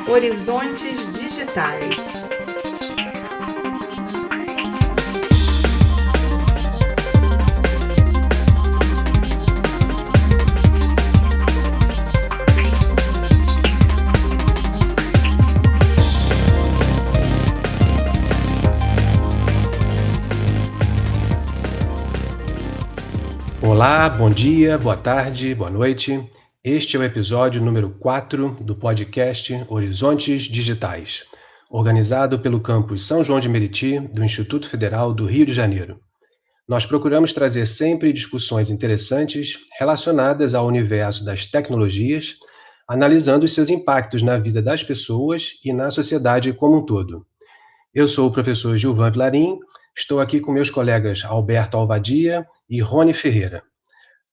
Horizontes Digitais. Olá, bom dia, boa tarde, boa noite. Este é o episódio número 4 do podcast Horizontes Digitais, organizado pelo campus São João de Meriti, do Instituto Federal do Rio de Janeiro. Nós procuramos trazer sempre discussões interessantes relacionadas ao universo das tecnologias, analisando os seus impactos na vida das pessoas e na sociedade como um todo. Eu sou o professor Gilvan Vilarim, estou aqui com meus colegas Alberto Alvadia e Rony Ferreira.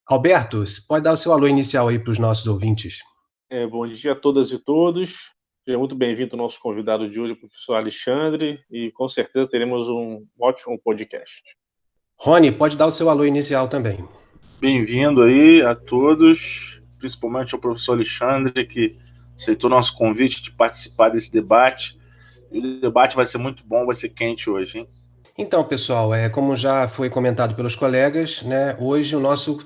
Alberto, pode dar o seu alô inicial aí para os nossos ouvintes? Bom dia a todas e todos. Seja muito bem-vindo ao nosso convidado de hoje, o professor Alexandre, e com certeza teremos um ótimo podcast. Rony, pode dar o seu alô inicial também. Bem-vindo aí a todos, principalmente ao professor Alexandre, que aceitou nosso convite de participar desse debate. E o debate vai ser muito bom, vai ser quente hoje, hein? Então, pessoal, como já foi comentado pelos colegas, né, hoje o nosso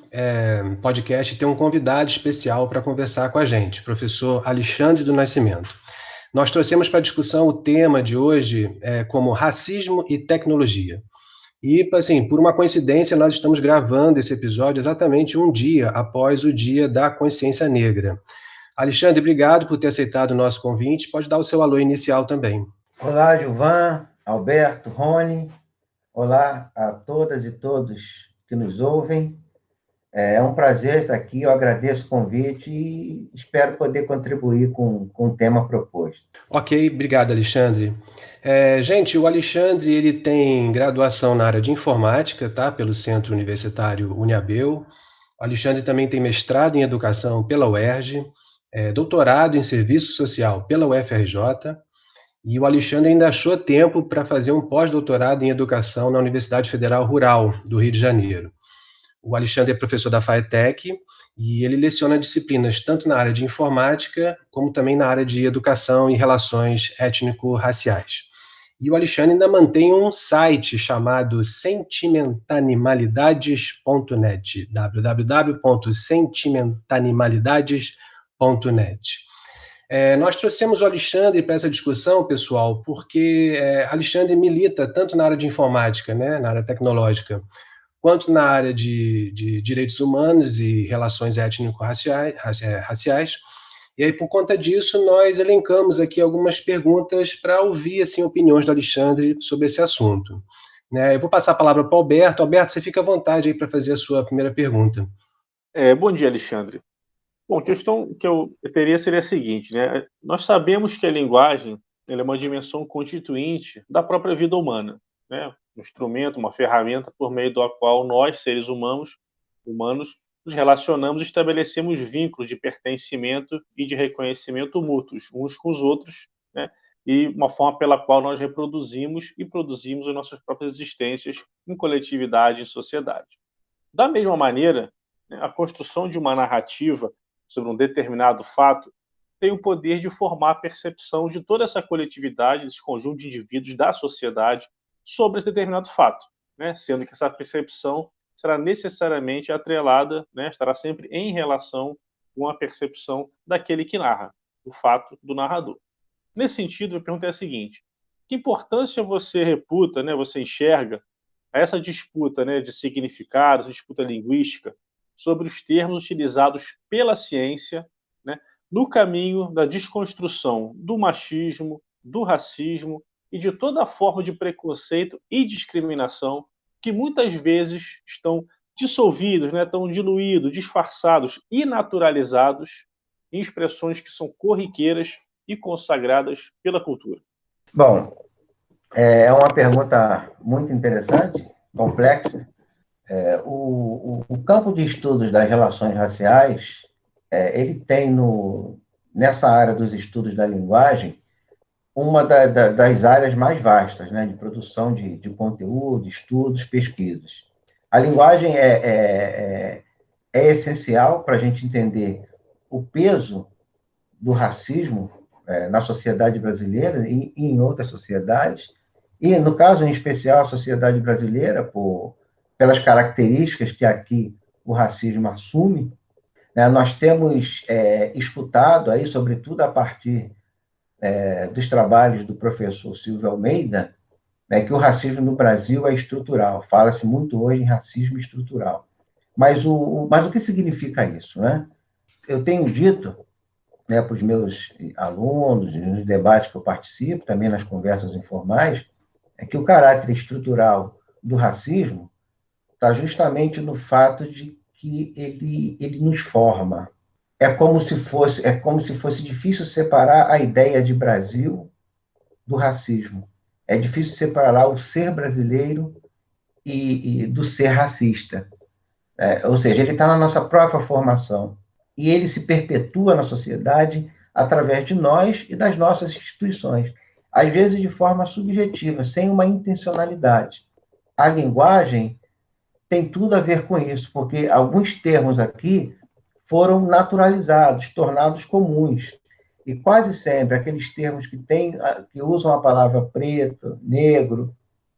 podcast tem um convidado especial para conversar com a gente, professor Alexandre do Nascimento. Nós trouxemos para a discussão o tema de hoje como racismo e tecnologia. E, assim, por uma coincidência, nós estamos gravando esse episódio exatamente um dia após o Dia da Consciência Negra. Alexandre, obrigado por ter aceitado o nosso convite. Pode dar o seu alô inicial também. Olá, Gilvan, Alberto, Rony. Olá a todas e todos que nos ouvem. É um prazer estar aqui, eu agradeço o convite e espero poder contribuir com o tema proposto. Ok, obrigado, Alexandre. Gente, o Alexandre ele tem graduação na área de informática, tá? Pelo Centro Universitário Uniabel. O Alexandre também tem mestrado em educação pela UERJ, doutorado em serviço social pela UFRJ, e o Alexandre ainda achou tempo para fazer um pós-doutorado em educação na Universidade Federal Rural do Rio de Janeiro. O Alexandre é professor da FATEC e ele leciona disciplinas tanto na área de informática como também na área de educação e relações étnico-raciais. E o Alexandre ainda mantém um site chamado sentimentanimalidades.net, www.sentimentanimalidades.net. Nós trouxemos o Alexandre para essa discussão, pessoal, porque Alexandre milita tanto na área de informática, né, na área tecnológica, quanto na área de direitos humanos e relações étnico-raciais. E aí, por conta disso, nós elencamos aqui algumas perguntas para ouvir assim, opiniões do Alexandre sobre esse assunto. Eu vou passar a palavra para o Alberto. Alberto, você fica à vontade aí para fazer a sua primeira pergunta. Bom dia, Alexandre. Bom, a questão que eu teria seria a seguinte, né? Nós sabemos que a linguagem ela é uma dimensão constituinte da própria vida humana, né? Um instrumento, uma ferramenta por meio da qual nós, seres humanos, nos relacionamos e estabelecemos vínculos de pertencimento e de reconhecimento mútuos uns com os outros, né? E uma forma pela qual nós reproduzimos e produzimos as nossas próprias existências em coletividade e sociedade. Da mesma maneira, a construção de uma narrativa sobre um determinado fato tem o poder de formar a percepção de toda essa coletividade, esse conjunto de indivíduos da sociedade sobre esse determinado fato, né? Sendo que essa percepção será necessariamente atrelada, né? Estará sempre em relação com a percepção daquele que narra, o fato do narrador. Nesse sentido, a pergunta é a seguinte: que importância você reputa, né, você enxerga essa disputa, né, de significado, essa disputa linguística sobre os termos utilizados pela ciência, né, no caminho da desconstrução do machismo, do racismo e de toda forma de preconceito e discriminação que muitas vezes estão dissolvidos, né, estão diluídos, disfarçados e naturalizados em expressões que são corriqueiras e consagradas pela cultura? Bom, é uma pergunta muito interessante, complexa. O campo de estudos das relações raciais, ele tem nessa área dos estudos da linguagem uma das áreas mais vastas, né, de produção de conteúdo, estudos, pesquisas. A linguagem é essencial para a gente entender o peso do racismo na sociedade brasileira e em outras sociedades, e, no caso, em especial, a sociedade brasileira, pelas características que aqui o racismo assume, né? Nós temos escutado, aí, sobretudo a partir dos trabalhos do professor Silvio Almeida, né, que o racismo no Brasil é estrutural. Fala-se muito hoje em racismo estrutural. Mas o que significa isso, né? Eu tenho dito, né, para os meus alunos, nos debates que eu participo, também nas conversas informais, é que o caráter estrutural do racismo está justamente no fato de que ele nos forma. É como se fosse difícil separar a ideia de Brasil do racismo. É difícil separar o ser brasileiro e do ser racista. Ou seja, ele está na nossa própria formação. E ele se perpetua na sociedade através de nós e das nossas instituições, às vezes de forma subjetiva, sem uma intencionalidade. A linguagem tem tudo a ver com isso, porque alguns termos aqui foram naturalizados, tornados comuns. E quase sempre aqueles termos que usam a palavra preto, negro,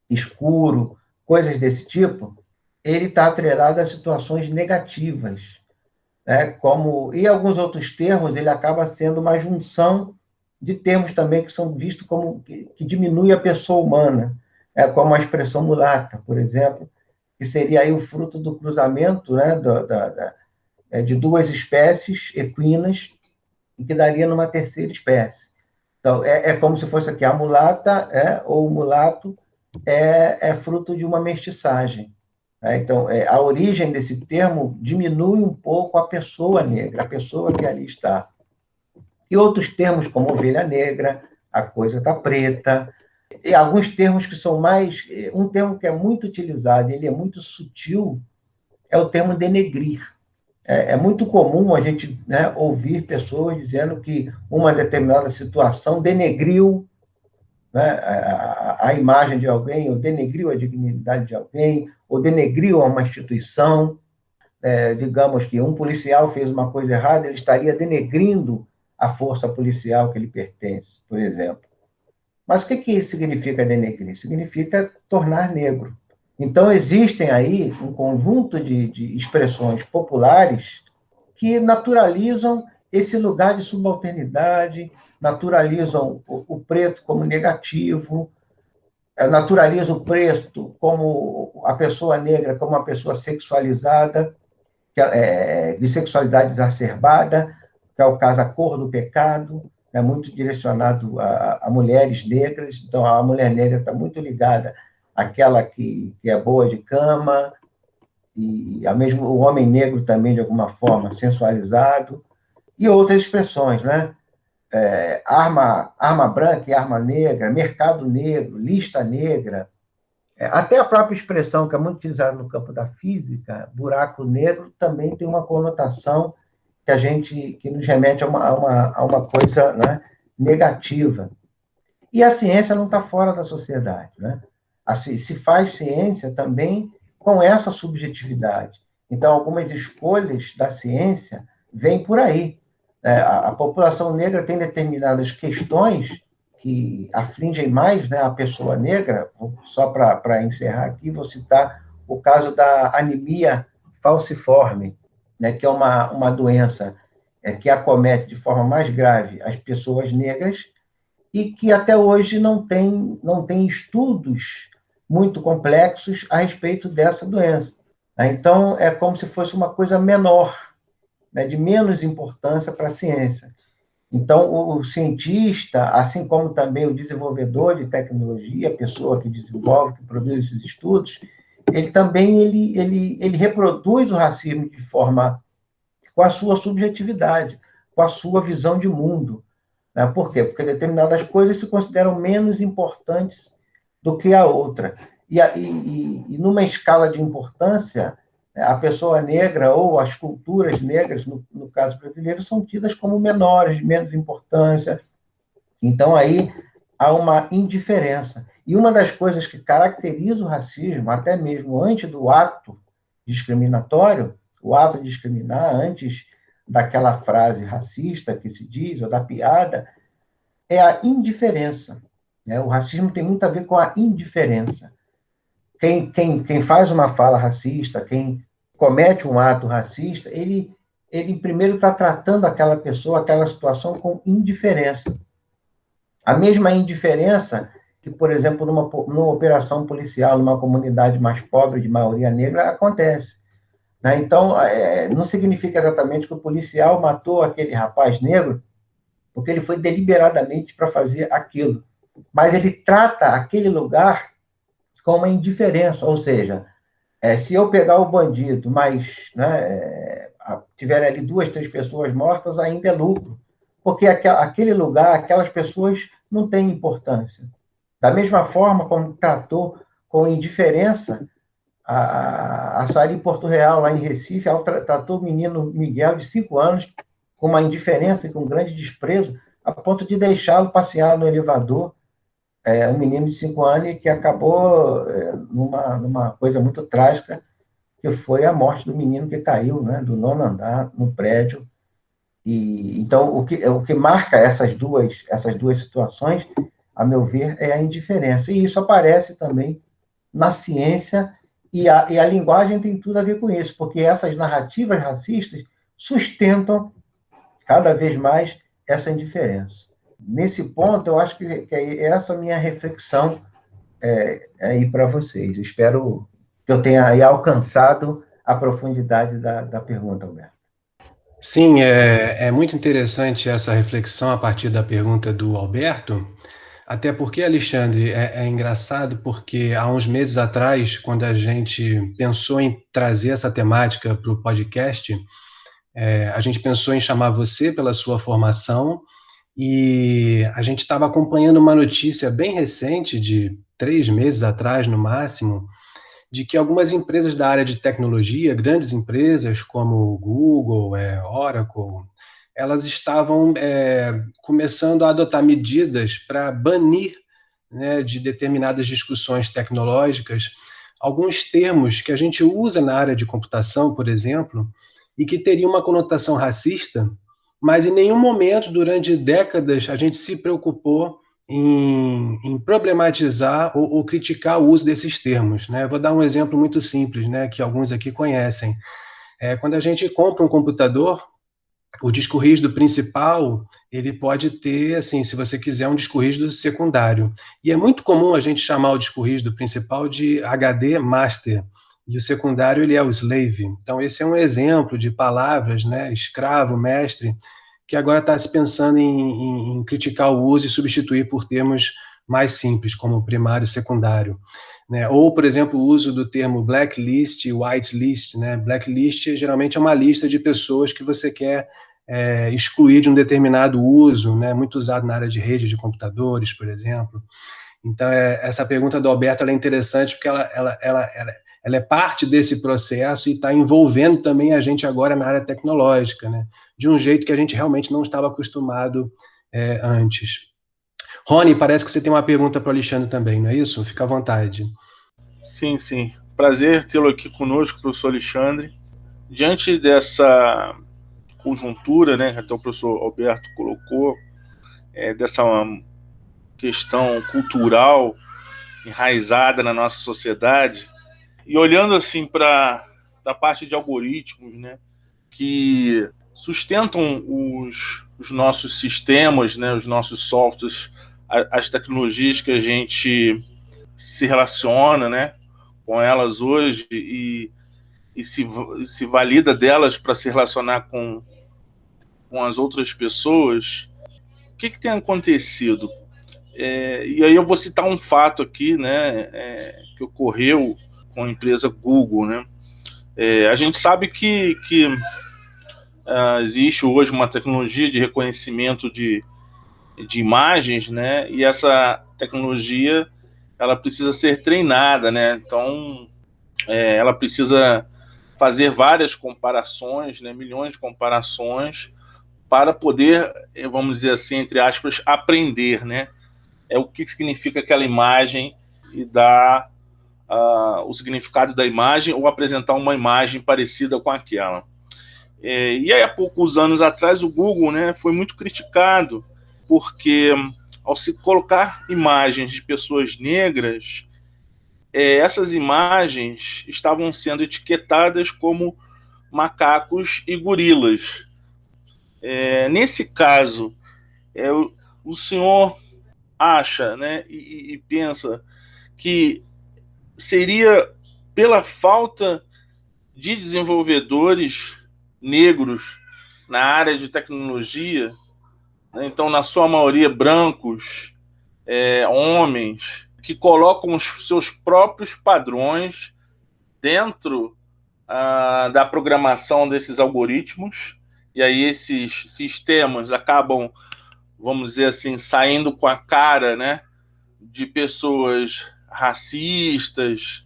escuro, coisas desse tipo, ele está atrelado a situações negativas, né? E alguns outros termos, ele acaba sendo uma junção de termos também que são vistos como que diminui a pessoa humana, como a expressão mulata, por exemplo, que seria aí o fruto do cruzamento, né, de duas espécies equinas, e que daria numa terceira espécie. Então, como se fosse aqui a mulata, ou o mulato, é fruto de uma mestiçagem. Então, a origem desse termo diminui um pouco a pessoa negra, a pessoa que ali está. E outros termos, como ovelha negra, a coisa está preta, e alguns termos que são mais... Um termo que é muito utilizado, ele é muito sutil, é o termo denegrir. É muito comum a gente, né, ouvir pessoas dizendo que uma determinada situação denegriu, né, a imagem de alguém, ou denegriu a dignidade de alguém, ou denegriu uma instituição. Digamos que um policial fez uma coisa errada, ele estaria denegrindo a força policial que ele pertence, por exemplo. Mas o que significa denegrir? Significa tornar negro. Então, existem aí um conjunto de expressões populares que naturalizam esse lugar de subalternidade, naturalizam o preto como negativo, naturalizam o preto como a pessoa negra, como uma pessoa sexualizada, de sexualidade exacerbada, que é o caso a cor do pecado, é muito direcionado a mulheres negras. Então, a mulher negra está muito ligada àquela que é boa de cama, e mesmo o homem negro também, de alguma forma, sensualizado, e outras expressões, né? Arma branca e arma negra, mercado negro, lista negra, até a própria expressão que é muito utilizada no campo da física, buraco negro, também tem uma conotação que nos remete a uma coisa, né, negativa. E a ciência não está fora da sociedade, né? Se faz ciência também com essa subjetividade. Então, algumas escolhas da ciência vêm por aí. A população negra tem determinadas questões que afligem mais, né, a pessoa negra. Só para encerrar aqui, vou citar o caso da anemia falciforme, né, que é uma doença que acomete de forma mais grave as pessoas negras e que até hoje não tem estudos muito complexos a respeito dessa doença. Então, é como se fosse uma coisa menor, né, de menos importância para a ciência. Então, o cientista, assim como também o desenvolvedor de tecnologia, a pessoa que desenvolve, que produz esses estudos, ele também ele reproduz o racismo de forma com a sua subjetividade, com a sua visão de mundo. Né? Por quê? Porque determinadas coisas se consideram menos importantes do que a outra. E numa escala de importância, a pessoa negra ou as culturas negras, no caso brasileiro, são tidas como menores, de menos importância. Então, aí há uma indiferença. E uma das coisas que caracteriza o racismo, até mesmo antes do ato discriminatório, o ato de discriminar, antes daquela frase racista que se diz, ou da piada, é a indiferença, né? O racismo tem muito a ver com a indiferença. Quem faz uma fala racista, quem comete um ato racista, ele primeiro está tratando aquela pessoa, aquela situação com indiferença. A mesma indiferença que, por exemplo, numa operação policial, numa comunidade mais pobre, de maioria negra, acontece. Né? Então, não significa exatamente que o policial matou aquele rapaz negro porque ele foi deliberadamente para fazer aquilo. Mas ele trata aquele lugar com uma indiferença, ou seja, se eu pegar o bandido, mas né, tiver ali 2, 3 pessoas mortas, ainda é lucro, porque aquele lugar, aquelas pessoas não têm importância. Da mesma forma como tratou com indiferença a Sari em Porto Real, lá em Recife, tratou o menino Miguel, de 5 anos, com uma indiferença e com um grande desprezo, a ponto de deixá-lo passear no elevador, um menino de 5 anos que acabou numa coisa muito trágica, que foi a morte do menino que caiu, né, do 9º andar no prédio. E então o que marca essas duas situações, a meu ver, é a indiferença. E isso aparece também na ciência, e a linguagem tem tudo a ver com isso, porque essas narrativas racistas sustentam cada vez mais essa indiferença. Nesse ponto, eu acho que é essa a minha reflexão aí para vocês. Eu espero que eu tenha aí alcançado a profundidade da pergunta, Alberto. Sim, é muito interessante essa reflexão a partir da pergunta do Alberto, até porque, Alexandre, é engraçado porque há uns meses atrás, quando a gente pensou em trazer essa temática para o podcast, a gente pensou em chamar você pela sua formação, e a gente estava acompanhando uma notícia bem recente, de 3 meses atrás no máximo, de que algumas empresas da área de tecnologia, grandes empresas como Google, Oracle, elas estavam começando a adotar medidas para banir, né, de determinadas discussões tecnológicas alguns termos que a gente usa na área de computação, por exemplo, e que teriam uma conotação racista, mas em nenhum momento, durante décadas, a gente se preocupou em problematizar ou criticar o uso desses termos, né? Vou dar um exemplo muito simples, né, que alguns aqui conhecem. Quando a gente compra um computador, o disco rígido principal, ele pode ter, assim, se você quiser, um disco rígido secundário. E é muito comum a gente chamar o disco rígido principal de HD master, e o secundário ele é o slave. Então, esse é um exemplo de palavras, né, escravo, mestre, que agora está se pensando em criticar o uso e substituir por termos mais simples, como primário e secundário. Né? Ou, por exemplo, o uso do termo blacklist e whitelist. Né? Blacklist geralmente é uma lista de pessoas que você quer excluir de um determinado uso, né? Muito usado na área de rede de computadores, por exemplo. Então, essa pergunta do Alberto ela é interessante porque ela é parte desse processo e está envolvendo também a gente agora na área tecnológica, né? De um jeito que a gente realmente não estava acostumado antes. Rony, parece que você tem uma pergunta para o Alexandre também, não é isso? Fica à vontade. Sim, sim. Prazer tê-lo aqui conosco, professor Alexandre. Diante dessa conjuntura, né, que até o professor Alberto colocou, dessa questão cultural enraizada na nossa sociedade, e olhando assim para a parte de algoritmos, né, que sustentam os nossos sistemas, né, os nossos softwares, as tecnologias que a gente se relaciona, né, com elas hoje e se valida delas para se relacionar com as outras pessoas. O que tem acontecido? E aí eu vou citar um fato aqui, né, que ocorreu com a empresa Google, né? A gente sabe que existe hoje uma tecnologia de reconhecimento de imagens, né? E essa tecnologia ela precisa ser treinada, né? Então ela precisa fazer várias comparações, né? Milhões de comparações para poder, vamos dizer assim, entre aspas, aprender, né? O que significa aquela imagem e dar o significado da imagem ou apresentar uma imagem parecida com aquela. E aí, há poucos anos atrás, o Google, né, foi muito criticado porque ao se colocar imagens de pessoas negras, essas imagens estavam sendo etiquetadas como macacos e gorilas. Nesse caso, o senhor acha, né, e pensa que seria pela falta de desenvolvedores negros na área de tecnologia, né, então, na sua maioria, brancos, homens, que colocam os seus próprios padrões dentro da programação desses algoritmos, e aí esses sistemas acabam, vamos dizer assim, saindo com a cara, né, de pessoas racistas,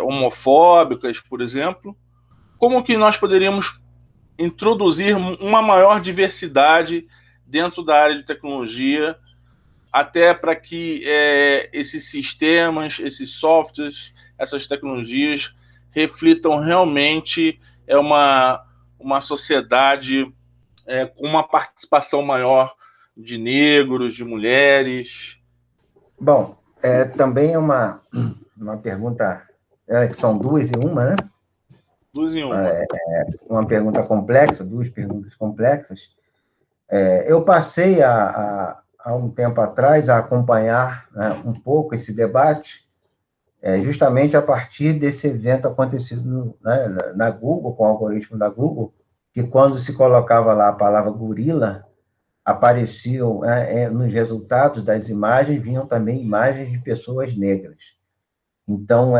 homofóbicas, por exemplo. Como que nós poderíamos introduzir uma maior diversidade dentro da área de tecnologia, até para que esses sistemas, esses softwares, essas tecnologias reflitam realmente uma sociedade com uma participação maior de negros, de mulheres? Bom, também é uma pergunta, que são duas em uma, né? Duas em uma. Uma pergunta complexa, duas perguntas complexas. Eu passei há um tempo atrás a acompanhar, né, um pouco esse debate, justamente a partir desse evento acontecido, né, na Google, com o algoritmo da Google, que quando se colocava lá a palavra gorila, apareciam, nos resultados das imagens, vinham também imagens de pessoas negras. Então,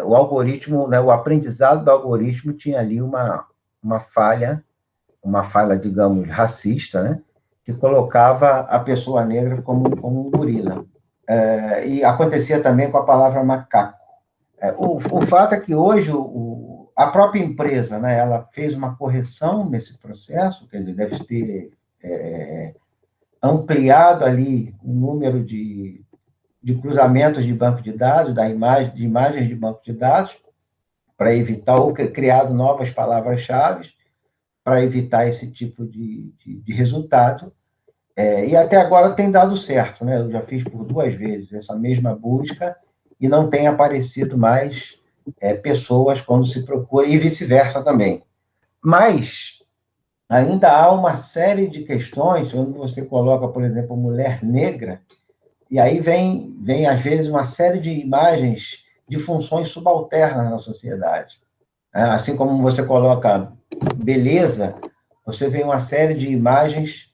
o algoritmo, né, o aprendizado do algoritmo tinha ali uma falha, digamos, racista, né, que colocava a pessoa negra como um gorila. E acontecia também com a palavra macaco. O fato é que hoje a própria empresa, né, ela fez uma correção nesse processo, quer dizer, deve ter ampliado ali o número de cruzamentos de banco de dados, de imagens de banco de dados, para evitar, ou criado novas palavras-chave, para evitar esse tipo de resultado. E até agora tem dado certo, né? Eu já fiz por 2 vezes essa mesma busca e não tem aparecido mais pessoas quando se procura, e vice-versa também. Mas ainda há uma série de questões, quando você coloca, por exemplo, mulher negra, e aí vem às vezes, uma série de imagens de funções subalternas na sociedade. Assim como você coloca beleza, você vê uma série de imagens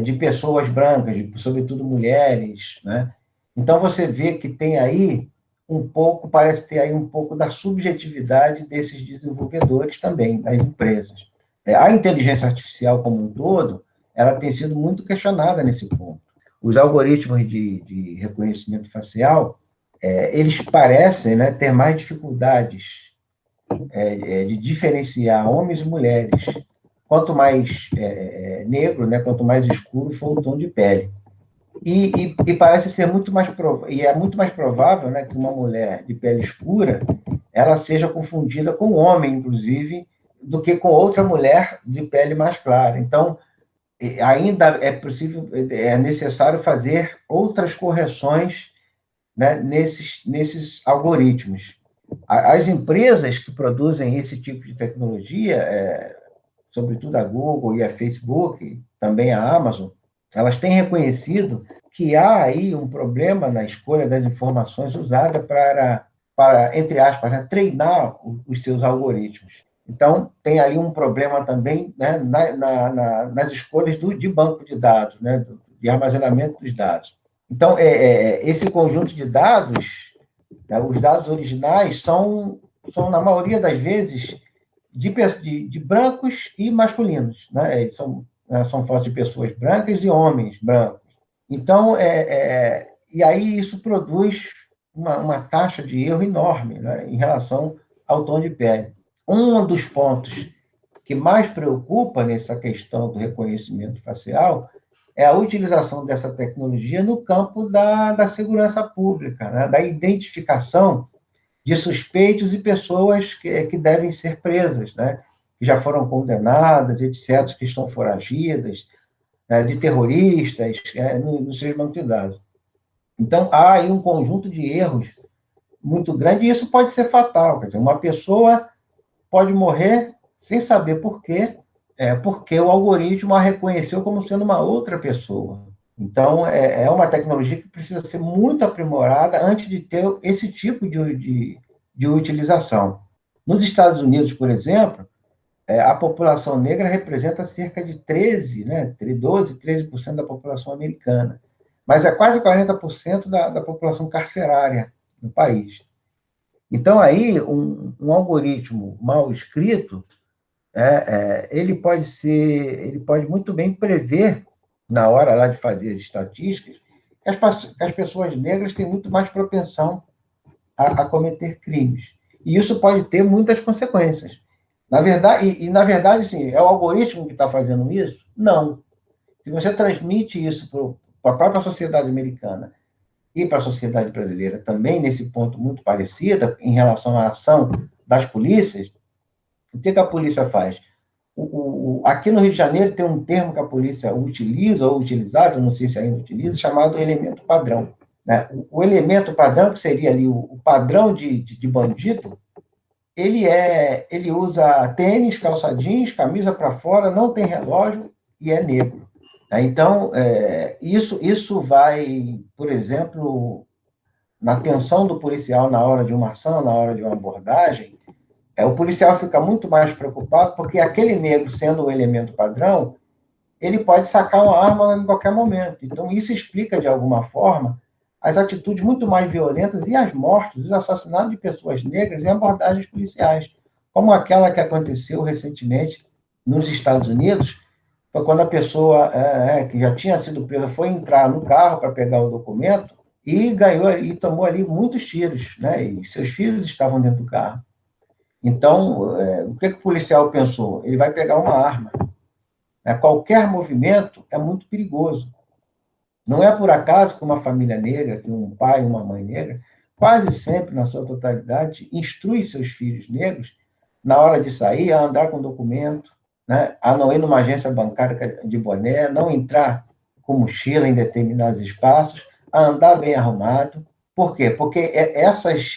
de pessoas brancas, sobretudo mulheres, né? Então, você vê que tem aí parece ter aí um pouco da subjetividade desses desenvolvedores também, das empresas. A inteligência artificial como um todo, ela tem sido muito questionada nesse ponto. Os algoritmos de reconhecimento facial, eles parecem, né, ter mais dificuldades de diferenciar homens e mulheres. Quanto mais negro, né, quanto mais escuro for o tom de pele. E parece ser muito mais provável, né, que uma mulher de pele escura ela seja confundida com um homem, inclusive, do que com outra mulher de pele mais clara. Então, ainda é necessário fazer outras correções, né, nesses algoritmos. As empresas que produzem esse tipo de tecnologia, sobretudo a Google e a Facebook, também a Amazon, elas têm reconhecido que há aí um problema na escolha das informações usadas para entre aspas, né, treinar os seus algoritmos. Então, tem ali um problema também, né, nas escolhas de banco de dados, né, de armazenamento dos dados. Então, esse conjunto de dados, né, os dados originais são, na maioria das vezes, de brancos e masculinos, né? São fotos de pessoas brancas e homens brancos. Então, e aí isso produz uma taxa de erro enorme, né, em relação ao tom de pele. Um dos pontos que mais preocupa nessa questão do reconhecimento facial é a utilização dessa tecnologia no campo da segurança pública, né, da identificação de suspeitos e pessoas que devem ser presas, né? Que já foram condenadas, etc., que estão foragidas. de terroristas, nos seus bancos de dados. Então, há aí um conjunto de erros muito grande, e isso pode ser fatal. Quer dizer, uma pessoa pode morrer sem saber por quê, porque o algoritmo a reconheceu como sendo uma outra pessoa. Então, é uma tecnologia que precisa ser muito aprimorada antes de ter esse tipo de utilização. Nos Estados Unidos, por exemplo, a população negra representa cerca de 12, 13% da população americana, mas é quase 40% da população carcerária no país. Então, aí, um algoritmo mal escrito, ele pode muito bem prever, na hora lá de fazer as estatísticas, que as pessoas negras têm muito mais propensão a cometer crimes. E isso pode ter muitas consequências. Na verdade, sim, é o algoritmo que está fazendo isso? Não. Se você transmite isso para a própria sociedade americana e para a sociedade brasileira também, nesse ponto muito parecido, em relação à ação das polícias, o que a polícia faz? Aqui no Rio de Janeiro tem um termo que a polícia utiliza, ou utilizava, não sei se ainda utiliza, chamado elemento padrão. Né? O elemento padrão, que seria ali o padrão de bandido, ele usa tênis, calça jeans, camisa para fora, não tem relógio e é negro. Então, isso vai, por exemplo, na atenção do policial na hora de uma ação, na hora de uma abordagem, o policial fica muito mais preocupado porque aquele negro, sendo um elemento padrão, ele pode sacar uma arma em qualquer momento. Então, isso explica, de alguma forma, as atitudes muito mais violentas e as mortes, os assassinatos de pessoas negras em abordagens policiais, como aquela que aconteceu recentemente nos Estados Unidos, foi quando a pessoa que já tinha sido presa foi entrar no carro para pegar o documento e tomou ali muitos tiros, né? E seus filhos estavam dentro do carro. Então, o que o policial pensou? Ele vai pegar uma arma. Qualquer movimento é muito perigoso. Não é por acaso que uma família negra, que um pai e uma mãe negra, quase sempre, na sua totalidade, instrui seus filhos negros, na hora de sair, a andar com documento, né? A não ir numa agência bancária de boné, não entrar com mochila em determinados espaços, a andar bem arrumado. Por quê? Porque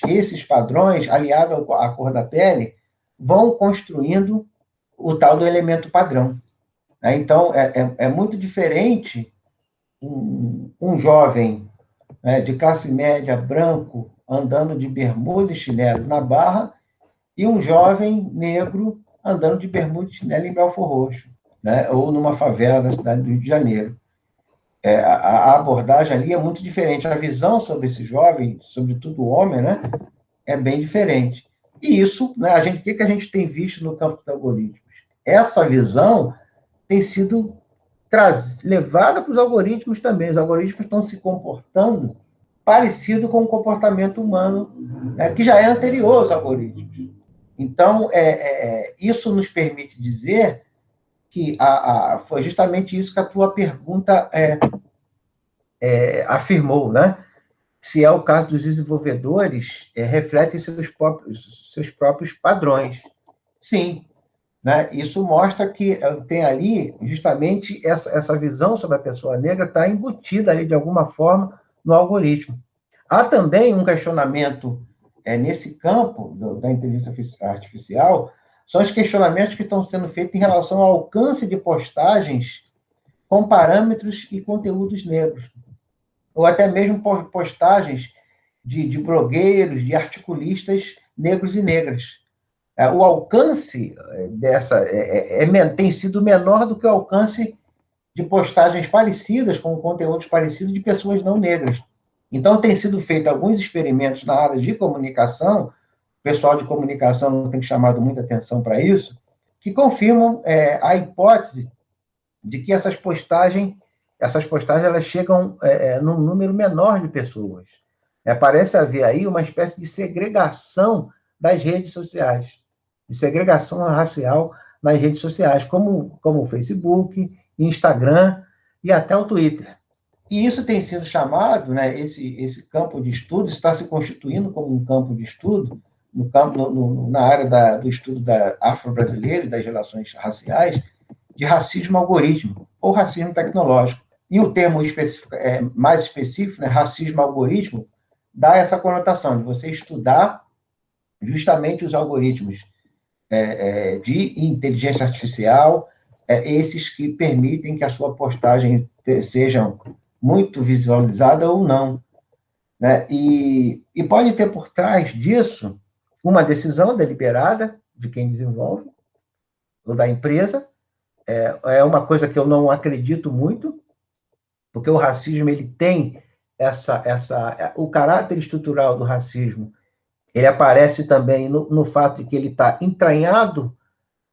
esses padrões, aliados à cor da pele, vão construindo o tal do elemento padrão. Então, é muito diferente um jovem, de classe média, branco, andando de bermuda e chinelo na Barra, e um jovem negro andando de bermuda e chinelo em Belford Roxo, né? Ou numa favela da cidade do Rio de Janeiro. A abordagem ali é muito diferente. A visão sobre esse jovem, sobretudo o homem, né, é bem diferente. E isso, né, o que a gente tem visto no campo dos algoritmos? Essa visão tem sido levada para os algoritmos também. Os algoritmos estão se comportando parecido com o comportamento humano, né, que já é anterior aos algoritmos. Então, isso nos permite dizer que foi justamente isso que a tua pergunta afirmou, né? Se é o caso dos desenvolvedores, refletem seus próprios padrões. Sim, né? Isso mostra que tem ali justamente essa visão sobre a pessoa negra está embutida ali de alguma forma no algoritmo. Há também um questionamento nesse campo da inteligência artificial, são os questionamentos que estão sendo feitos em relação ao alcance de postagens com parâmetros e conteúdos negros, ou até mesmo postagens de blogueiros, de articulistas negros e negras. O alcance tem sido menor do que o alcance de postagens parecidas, com conteúdos parecidos de pessoas não negras. Então, tem sido feito alguns experimentos na área de comunicação, o pessoal de comunicação tem chamado muita atenção para isso, que confirmam a hipótese de que essas postagens elas chegam num número menor de pessoas. Parece haver aí uma espécie de segregação das redes sociais, de segregação racial nas redes sociais, como o Facebook, Instagram e até o Twitter. E isso tem sido chamado, né, esse campo de estudo está se constituindo como um campo de estudo na área do estudo da afro-brasileira e das relações raciais, de racismo algorítmico. ou racismo tecnológico. E o termo mais específico, né, racismo algoritmo, dá essa conotação de você estudar justamente os algoritmos de inteligência artificial, esses que permitem que a sua postagem seja muito visualizada ou não. Né? E pode ter por trás disso uma decisão deliberada de quem desenvolve, ou da empresa. É uma coisa que eu não acredito muito, porque o racismo ele tem o caráter estrutural do racismo, ele aparece também no fato de que ele está entranhado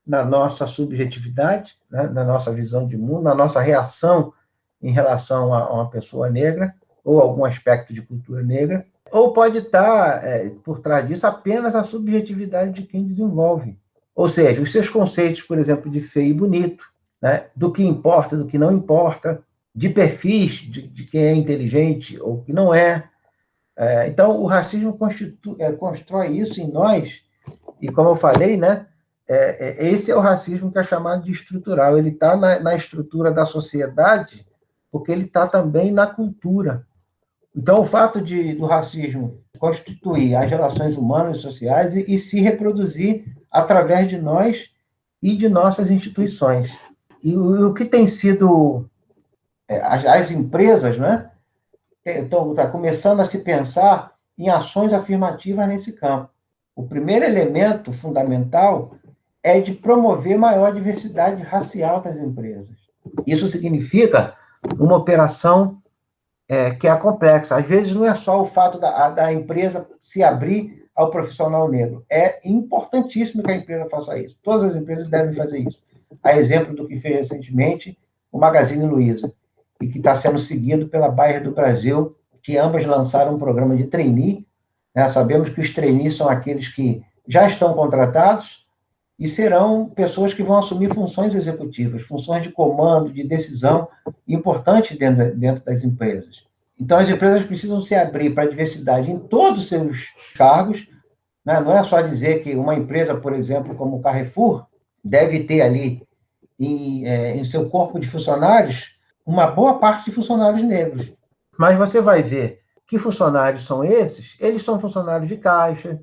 na nossa subjetividade, né, na nossa visão de mundo, na nossa reação em relação a uma pessoa negra, ou algum aspecto de cultura negra, ou pode estar por trás disso apenas a subjetividade de quem desenvolve. Ou seja, os seus conceitos, por exemplo, de feio e bonito, né, do que importa, do que não importa, de perfis de quem é inteligente ou que não é. Então, o racismo constrói isso em nós, e como eu falei, né, esse é o racismo que é chamado de estrutural. Ele está na estrutura da sociedade, porque ele está também na cultura. Então, o fato do racismo constituir as relações humanas e sociais e se reproduzir através de nós e de nossas instituições. E o que tem sido as empresas, né, está começando a se pensar em ações afirmativas nesse campo. O primeiro elemento fundamental é de promover maior diversidade racial das empresas. Isso significa uma operação que é complexa. Às vezes não é só o fato da empresa se abrir ao profissional negro. É importantíssimo que a empresa faça isso. Todas as empresas devem fazer isso. A exemplo do que fez recentemente o Magazine Luiza, e que está sendo seguido pela Bayer do Brasil, que ambas lançaram um programa de trainee. Né? Sabemos que os trainees são aqueles que já estão contratados e serão pessoas que vão assumir funções executivas, funções de comando, de decisão, importantes dentro das empresas. Então, as empresas precisam se abrir para a diversidade em todos os seus cargos. Né? Não é só dizer que uma empresa, por exemplo, como o Carrefour, deve ter ali em seu corpo de funcionários uma boa parte de funcionários negros. Mas você vai ver que funcionários são esses? Eles são funcionários de caixa,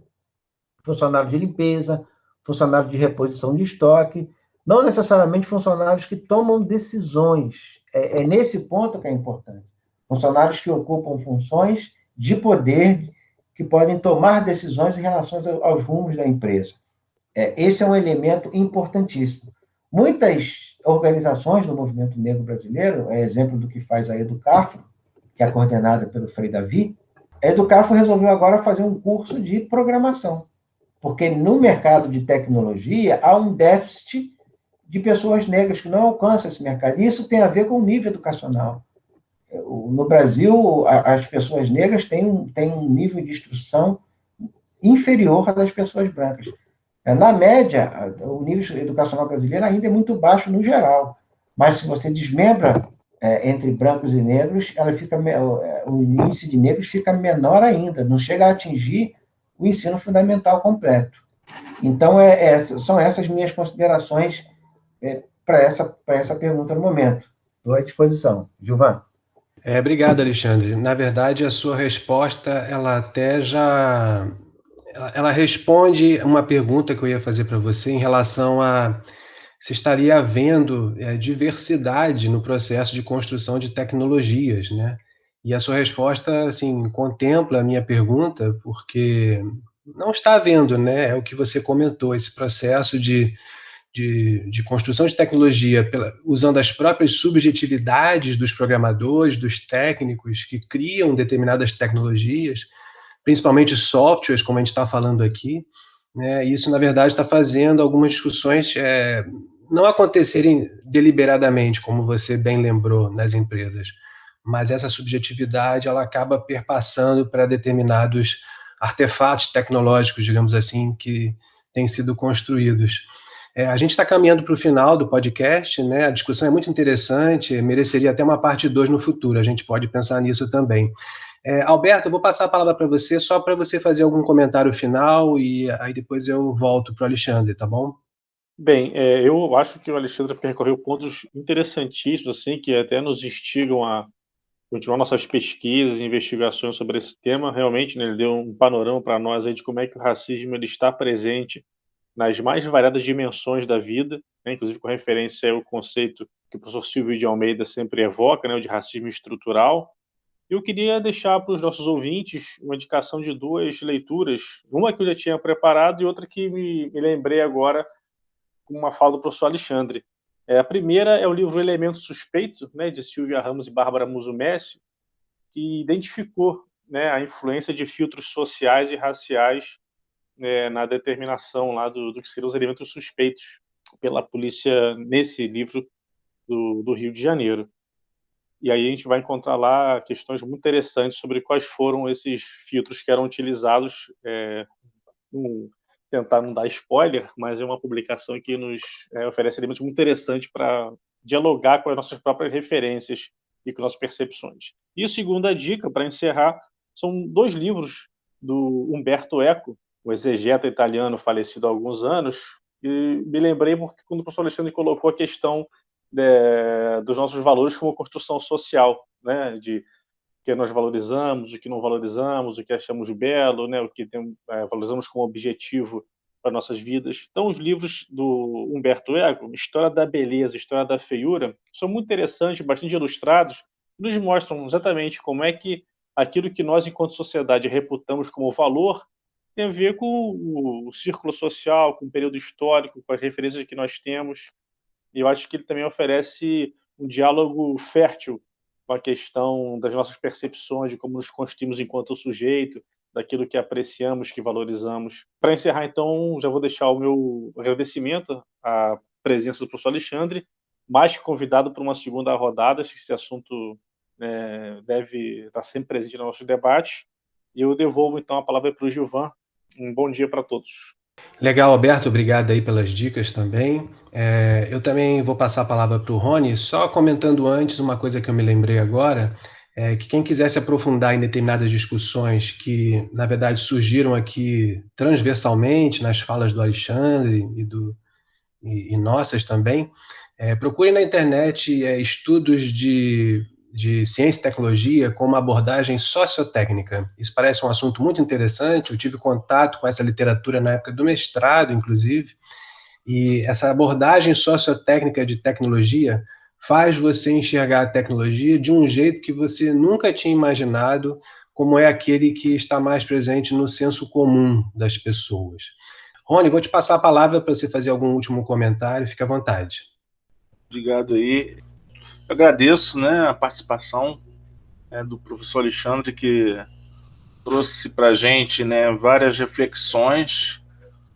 funcionários de limpeza, funcionários de reposição de estoque, não necessariamente funcionários que tomam decisões. É nesse ponto que é importante. Funcionários que ocupam funções de poder, que podem tomar decisões em relação aos rumos da empresa. Esse é um elemento importantíssimo. Muitas organizações do movimento negro brasileiro, exemplo do que faz a Educafro, que é coordenada pelo Frei Davi, a Educafro resolveu agora fazer um curso de programação, porque no mercado de tecnologia há um déficit de pessoas negras que não alcançam esse mercado. E isso tem a ver com o nível educacional. No Brasil, as pessoas negras têm um nível de instrução inferior ao das pessoas brancas. Na média, o nível educacional brasileiro ainda é muito baixo no geral, mas se você desmembra entre brancos e negros, o índice de negros fica menor ainda, não chega a atingir o ensino fundamental completo. Então, são essas minhas considerações para essa pergunta no momento. Estou à disposição. Gilvan? Obrigado, Alexandre. Na verdade, a sua resposta, ela responde uma pergunta que eu ia fazer para você em relação a se estaria havendo diversidade no processo de construção de tecnologias, né? E a sua resposta, assim, contempla a minha pergunta, porque não está havendo, né? É o que você comentou, esse processo de construção de tecnologia usando as próprias subjetividades dos programadores, dos técnicos que criam determinadas tecnologias, principalmente softwares, como a gente está falando aqui, né? Isso, na verdade, está fazendo algumas discussões não acontecerem deliberadamente, como você bem lembrou, nas empresas, mas essa subjetividade ela acaba perpassando para determinados artefatos tecnológicos, digamos assim, que têm sido construídos. A gente está caminhando para o final do podcast, né? A discussão é muito interessante, mereceria até uma parte 2 no futuro, a gente pode pensar nisso também. Alberto, eu vou passar a palavra para você, só para você fazer algum comentário final, e aí depois eu volto para o Alexandre, tá bom? Bem, eu acho que o Alexandre percorreu pontos interessantíssimos, assim, que até nos instigam a continuar nossas pesquisas e investigações sobre esse tema. Realmente, né, ele deu um panorama para nós aí de como é que o racismo ele está presente nas mais variadas dimensões da vida, né, inclusive com referência ao conceito que o professor Silvio de Almeida sempre evoca, né, o de racismo estrutural. Eu queria deixar para os nossos ouvintes uma indicação de duas leituras, uma que eu já tinha preparado e outra que me lembrei agora com uma fala do professor Alexandre. A primeira é o livro Elemento Suspeito, né, de Silvia Ramos e Bárbara Musumeci, que identificou, né, a influência de filtros sociais e raciais, na determinação lá do que seriam os elementos suspeitos pela polícia nesse livro do Rio de Janeiro. E aí a gente vai encontrar lá questões muito interessantes sobre quais foram esses filtros que eram utilizados, tentar não dar spoiler, mas é uma publicação que nos oferece elementos muito interessantes para dialogar com as nossas próprias referências e com nossas percepções. E a segunda dica, para encerrar, são 2 livros do Umberto Eco, o exegeta italiano falecido há alguns anos, e me lembrei porque quando o professor Alexandre colocou a questão dos nossos valores como construção social, né, de que nós valorizamos, o que não valorizamos, o que achamos belo, né, o que valorizamos como objetivo para nossas vidas. Então, os livros do Humberto Eco, História da Beleza, História da Feiura, são muito interessantes, bastante ilustrados, nos mostram exatamente como é que aquilo que nós, enquanto sociedade, reputamos como valor tem a ver com o círculo social, com o período histórico, com as referências que nós temos. E eu acho que ele também oferece um diálogo fértil com a questão das nossas percepções, de como nos constituímos enquanto sujeito, daquilo que apreciamos, que valorizamos. Para encerrar, então, já vou deixar o meu agradecimento à presença do professor Alexandre, mais que convidado para uma segunda rodada, acho que esse assunto deve estar sempre presente no nosso debate. E eu devolvo, então, a palavra para o Gilvan. Um bom dia para todos. Legal, Alberto, obrigado aí pelas dicas também. Eu também vou passar a palavra para o Rony, só comentando antes uma coisa que eu me lembrei agora, que quem quiser se aprofundar em determinadas discussões que, na verdade, surgiram aqui transversalmente nas falas do Alexandre e nossas também, procure na internet estudos de ciência e tecnologia com uma abordagem sociotécnica. Isso parece um assunto muito interessante, eu tive contato com essa literatura na época do mestrado, inclusive, e essa abordagem sociotécnica de tecnologia faz você enxergar a tecnologia de um jeito que você nunca tinha imaginado, como é aquele que está mais presente no senso comum das pessoas. Rony, vou te passar a palavra para você fazer algum último comentário, fique à vontade. Obrigado aí. Eu agradeço, né, a participação do professor Alexandre, que trouxe para a gente, né, várias reflexões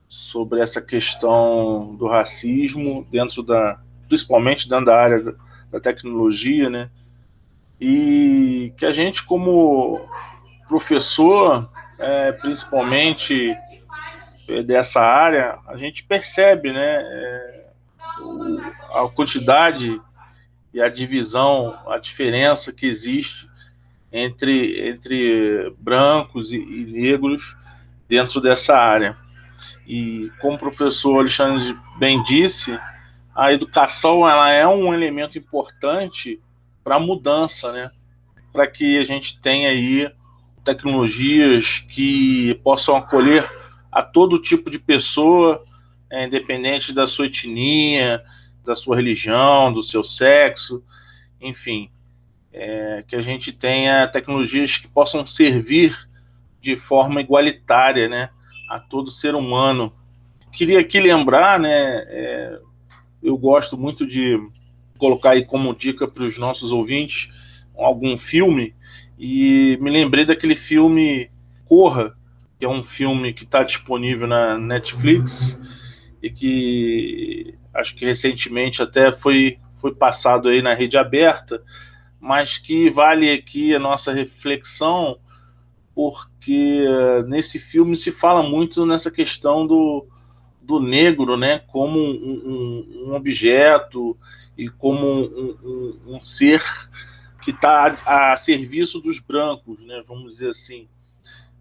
sobre essa questão do racismo, principalmente dentro da área da tecnologia, né, e que a gente, como professor, principalmente dessa área, a gente percebe, né, a quantidade e a divisão, a diferença que existe entre brancos e negros dentro dessa área. E como o professor Alexandre bem disse, a educação ela é um elemento importante para a mudança, né? Para que a gente tenha aí tecnologias que possam acolher a todo tipo de pessoa, independente da sua etnia, da sua religião, do seu sexo, enfim, que a gente tenha tecnologias que possam servir de forma igualitária, né, a todo ser humano. Queria aqui lembrar, né, eu gosto muito de colocar aí como dica para os nossos ouvintes algum filme, e me lembrei daquele filme Corra, que é um filme que está disponível na Netflix e que acho que recentemente até foi passado aí na rede aberta, mas que vale aqui a nossa reflexão, porque nesse filme se fala muito nessa questão do negro, né, como um objeto e como um ser que está a serviço dos brancos, né, vamos dizer assim.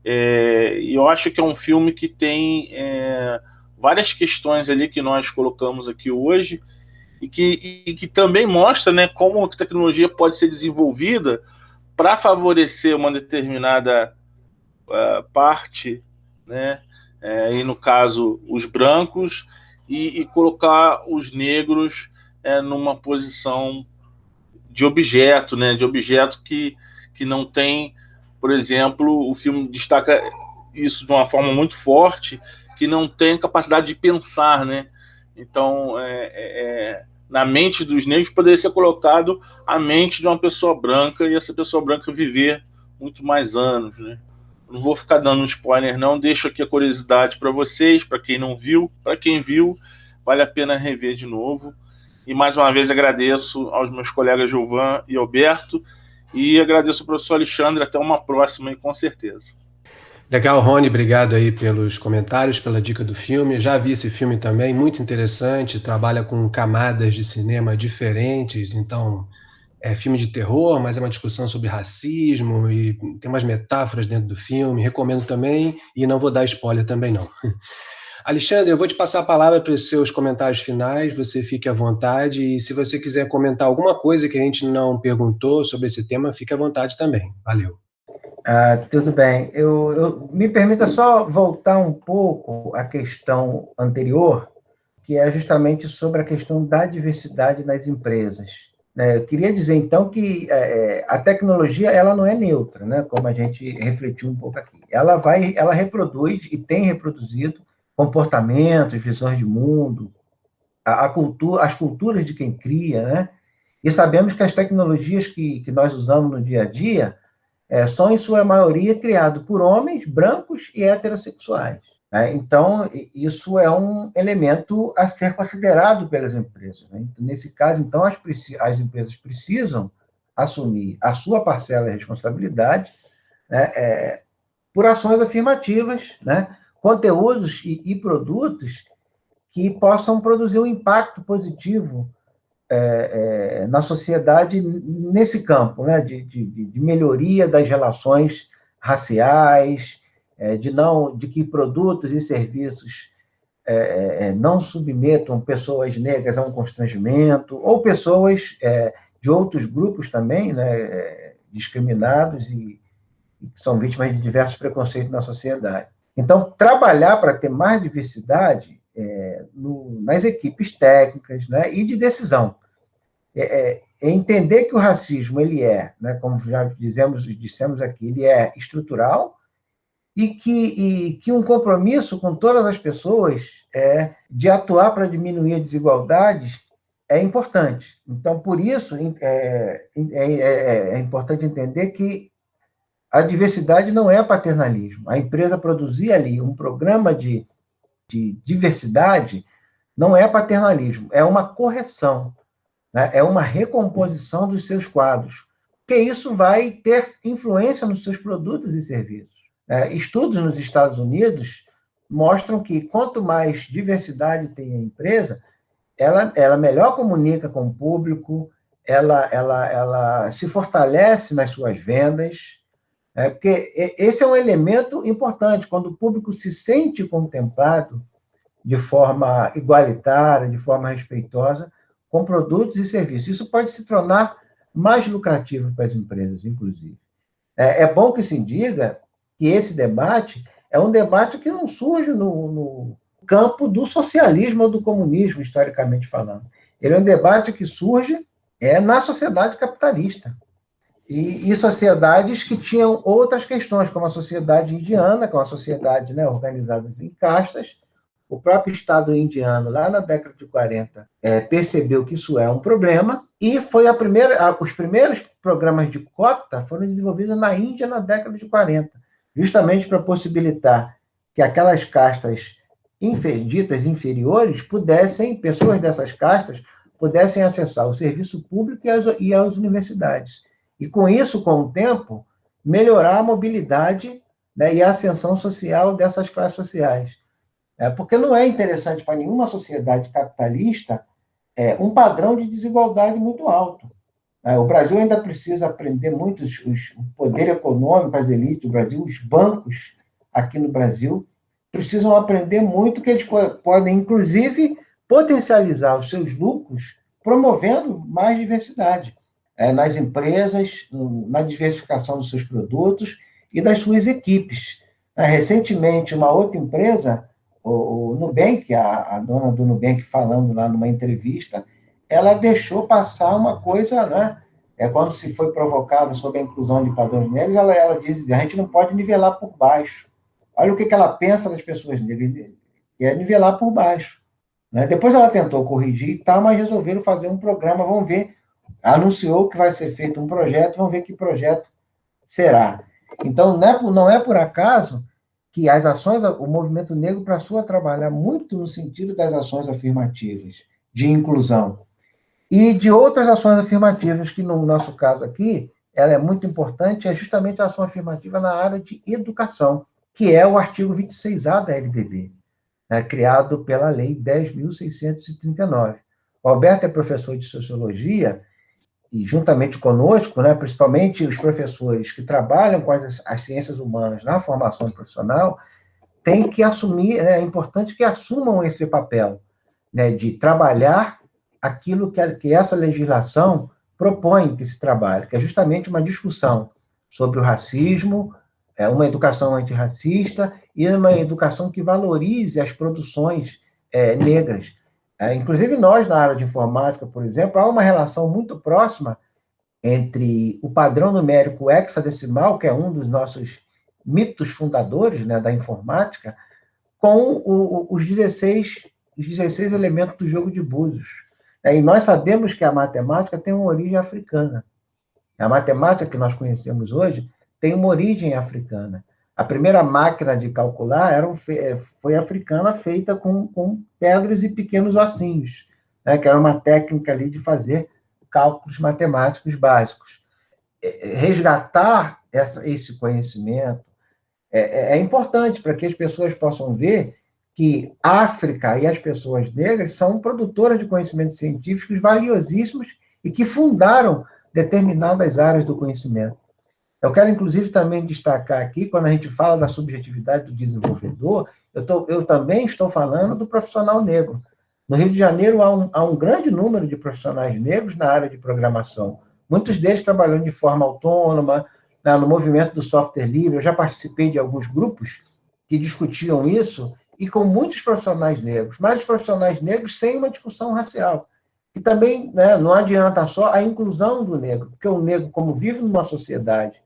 E eu acho que é um filme que tem várias questões ali que nós colocamos aqui hoje e que também mostra, né, como a tecnologia pode ser desenvolvida para favorecer uma determinada parte, né, e no caso os brancos, e colocar os negros numa posição de objeto, né, de objeto que não tem, por exemplo, o filme destaca isso de uma forma muito forte, que não tem capacidade de pensar, né? Então, na mente dos negros poderia ser colocado a mente de uma pessoa branca e essa pessoa branca viver muito mais anos, né? Não vou ficar dando um spoiler, não. Deixo aqui a curiosidade para vocês, para quem não viu. Para quem viu, vale a pena rever de novo. E mais uma vez agradeço aos meus colegas Gilvan e Alberto, e agradeço ao professor Alexandre. Até uma próxima, e com certeza. Legal, Rony, obrigado aí pelos comentários, pela dica do filme. Já vi esse filme também, muito interessante, trabalha com camadas de cinema diferentes, então é filme de terror, mas é uma discussão sobre racismo e tem umas metáforas dentro do filme. Recomendo também, e não vou dar spoiler também não. Alexandre, eu vou te passar a palavra para os seus comentários finais, você fique à vontade, e se você quiser comentar alguma coisa que a gente não perguntou sobre esse tema, fique à vontade também. Valeu. Tudo bem. Me permita só voltar um pouco à questão anterior, que é justamente sobre a questão da diversidade nas empresas. Eu queria dizer, então, que a tecnologia ela não é neutra, né? Como a gente refletiu um pouco aqui. Ela reproduz e tem reproduzido comportamentos, visões de mundo, as culturas de quem cria, né? E sabemos que as tecnologias que nós usamos no dia a dia são, em sua maioria, criadas por homens brancos e heterossexuais. Né? Então, isso é um elemento a ser considerado pelas empresas. Né? Nesse caso, então, as empresas precisam assumir a sua parcela de responsabilidade, né, por ações afirmativas, né, conteúdos e produtos que possam produzir um impacto positivo na sociedade nesse campo, né, de melhoria das relações raciais, de que produtos e serviços não submetam pessoas negras a um constrangimento, ou pessoas de outros grupos também, né, discriminados e que são vítimas de diversos preconceitos na sociedade. Então, trabalhar para ter mais diversidade nas equipes técnicas, né, e de decisão. Entender que o racismo, ele né, como já dissemos aqui, ele é estrutural e que um compromisso com todas as pessoas de atuar para diminuir as desigualdades é importante. Então, por isso, é importante entender que a diversidade não é paternalismo. A empresa produzir ali um programa de diversidade não é paternalismo, é uma correção, né? É uma recomposição dos seus quadros, porque isso vai ter influência nos seus produtos e serviços. Estudos nos Estados Unidos mostram que quanto mais diversidade tem a empresa, ela melhor comunica com o público, ela se fortalece nas suas vendas, porque esse é um elemento importante, quando o público se sente contemplado de forma igualitária, de forma respeitosa, com produtos e serviços. Isso pode se tornar mais lucrativo para as empresas, inclusive. É bom que se diga que esse debate é um debate que não surge no campo do socialismo ou do comunismo, historicamente falando. Ele é um debate que surge na sociedade capitalista. E sociedades que tinham outras questões, como a sociedade indiana, que é uma sociedade, né, organizada em castas. O próprio Estado indiano, lá na década de 40, percebeu que isso é um problema, e os primeiros programas de cota foram desenvolvidos na Índia na década de 40, justamente para possibilitar que aquelas castas ditas inferiores pessoas dessas castas, pudessem acessar o serviço público e as universidades. E, com isso, com o tempo, melhorar a mobilidade, né, e a ascensão social dessas classes sociais. Porque não é interessante para nenhuma sociedade capitalista um padrão de desigualdade muito alto. O Brasil ainda precisa aprender muito o poder econômico, as elites do Brasil, os bancos aqui no Brasil precisam aprender muito, que eles podem, inclusive, potencializar os seus lucros, promovendo mais diversidade nas empresas, na diversificação dos seus produtos e das suas equipes. Recentemente, uma outra empresa, o Nubank, a dona do Nubank, falando lá numa entrevista, ela deixou passar uma coisa, né? Quando se foi provocada sobre a inclusão de padrões negros, ela diz: a gente não pode nivelar por baixo. Olha o que ela pensa das pessoas negras, que é nivelar por baixo. Né? Depois ela tentou corrigir e tal, mas resolveram fazer um programa, vamos ver. Anunciou que vai ser feito um projeto, vamos ver que projeto será. Então, não é por acaso que as ações, o movimento negro passou a trabalhar muito no sentido das ações afirmativas, de inclusão. E de outras ações afirmativas, que no nosso caso aqui, ela é muito importante, é justamente a ação afirmativa na área de educação, que é o artigo 26A da LDB, criado pela Lei 10.639. O Alberto é professor de Sociologia, e juntamente conosco, principalmente os professores que trabalham com as ciências humanas na formação profissional, têm que assumir, é importante que assumam esse papel, de trabalhar aquilo que essa legislação propõe que se trabalhe, que é justamente uma discussão sobre o racismo, uma educação antirracista e uma educação que valorize as produções negras. Inclusive, nós, na área de informática, por exemplo, há uma relação muito próxima entre o padrão numérico hexadecimal, que é um dos nossos mitos fundadores, da informática, com os 16 elementos do jogo de búzios. E nós sabemos que a matemática tem uma origem africana. A matemática que nós conhecemos hoje tem uma origem africana. A primeira máquina de calcular foi africana, feita com pedras e pequenos ossinhos, que era uma técnica ali de fazer cálculos matemáticos básicos. Resgatar esse conhecimento é importante para que as pessoas possam ver que a África e as pessoas negras são produtoras de conhecimentos científicos valiosíssimos e que fundaram determinadas áreas do conhecimento. Eu quero, inclusive, também destacar aqui, quando a gente fala da subjetividade do desenvolvedor, eu também estou falando do profissional negro. No Rio de Janeiro, há um grande número de profissionais negros na área de programação. Muitos deles trabalhando de forma autônoma, no movimento do software livre. Eu já participei de alguns grupos que discutiam isso, e com muitos profissionais negros, mas os profissionais negros sem uma discussão racial. E também não adianta só a inclusão do negro, porque o negro, como vive numa sociedade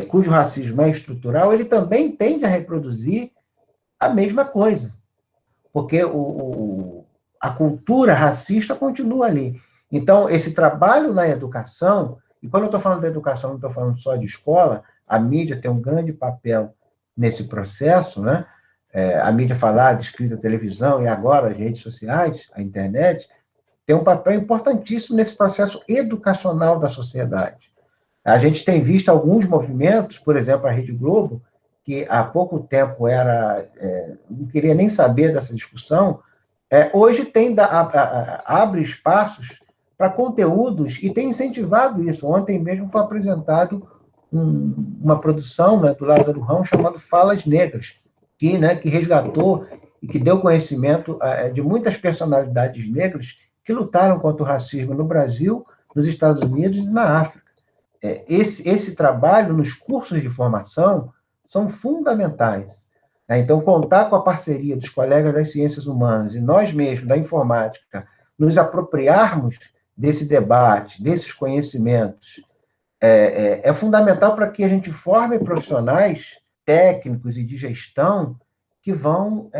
cujo racismo é estrutural, ele também tende a reproduzir a mesma coisa, porque a cultura racista continua ali. Então, esse trabalho na educação, e quando eu estou falando da educação, não estou falando só de escola, a mídia tem um grande papel nesse processo, a mídia falada, escrita, a televisão, e agora as redes sociais, a internet, tem um papel importantíssimo nesse processo educacional da sociedade. A gente tem visto alguns movimentos, por exemplo, a Rede Globo, que há pouco tempo não queria nem saber dessa discussão, hoje abre espaços para conteúdos e tem incentivado isso. Ontem mesmo foi apresentado uma produção do Lázaro Ramos chamado Falas Negras, que resgatou e que deu conhecimento de muitas personalidades negras que lutaram contra o racismo no Brasil, nos Estados Unidos e na África. Esse trabalho nos cursos de formação são fundamentais. Então, contar com a parceria dos colegas das ciências humanas e nós mesmos, da informática, nos apropriarmos desse debate, desses conhecimentos, é fundamental para que a gente forme profissionais técnicos e de gestão que vão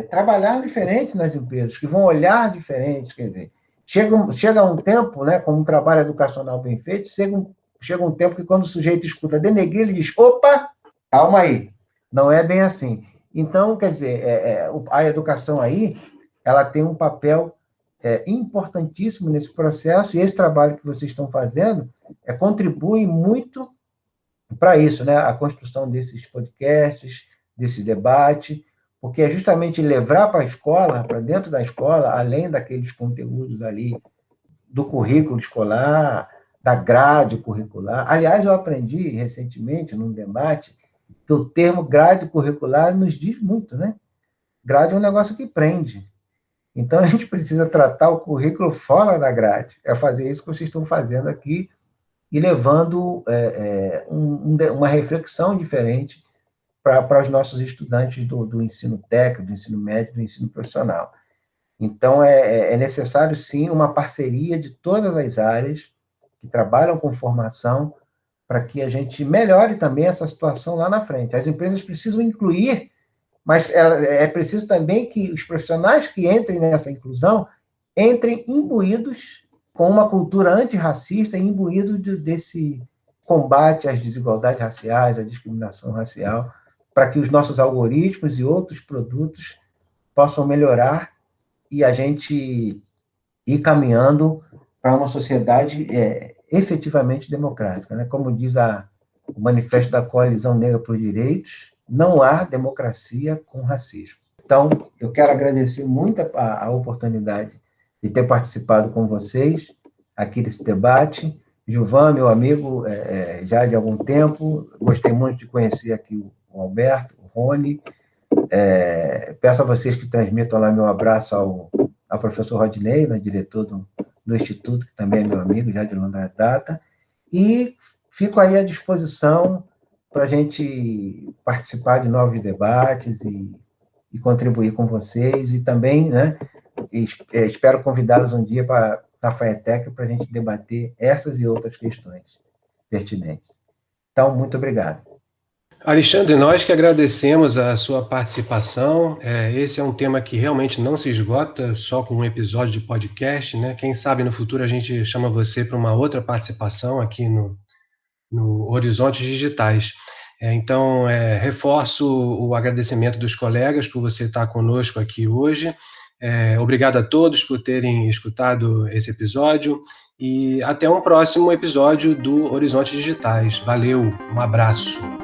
trabalhar diferente nas empresas, que vão olhar diferente. Quer dizer, chega um tempo, como um trabalho educacional bem feito, chega um tempo que quando o sujeito escuta denegrir, ele diz: opa, calma aí, não é bem assim. Então, quer dizer, a educação aí, ela tem um papel importantíssimo nesse processo, e esse trabalho que vocês estão fazendo contribui muito para isso, a construção desses podcasts, desse debate, porque é justamente levar para a escola, para dentro da escola, além daqueles conteúdos ali do currículo escolar, da grade curricular. Aliás, eu aprendi recentemente, num debate, que o termo grade curricular nos diz muito, né? Grade é um negócio que prende. Então, a gente precisa tratar o currículo fora da grade. É fazer isso que vocês estão fazendo aqui e levando uma reflexão diferente para os nossos estudantes do ensino técnico, do ensino médio, do ensino profissional. Então, é necessário, sim, uma parceria de todas as áreas que trabalham com formação para que a gente melhore também essa situação lá na frente. As empresas precisam incluir, mas é preciso também que os profissionais que entrem nessa inclusão entrem imbuídos com uma cultura antirracista e imbuídos desse combate às desigualdades raciais, à discriminação racial, para que os nossos algoritmos e outros produtos possam melhorar e a gente ir caminhando para uma sociedade efetivamente democrática, né? Como diz o Manifesto da Coalizão Negra por Direitos, não há democracia com racismo. Então, eu quero agradecer muito a oportunidade de ter participado com vocês aqui desse debate. Gilvan, meu amigo, já de algum tempo, gostei muito de conhecer aqui o Alberto, o Rony. Peço a vocês que transmitam lá meu abraço ao professor Rodinei, né, diretor do Instituto, que também é meu amigo, já de longa data, e fico aí à disposição para a gente participar de novos debates e contribuir com vocês, e também, né, espero convidá-los um dia para a FAETEC para a gente debater essas e outras questões pertinentes. Então, muito obrigado. Alexandre, nós que agradecemos a sua participação. Esse é um tema que realmente não se esgota só com um episódio de podcast, né? Quem sabe no futuro a gente chama você para uma outra participação aqui no Horizontes Digitais. Então, reforço o agradecimento dos colegas por você estar conosco aqui hoje. Obrigado a todos por terem escutado esse episódio e até um próximo episódio do Horizontes Digitais. Valeu, um abraço.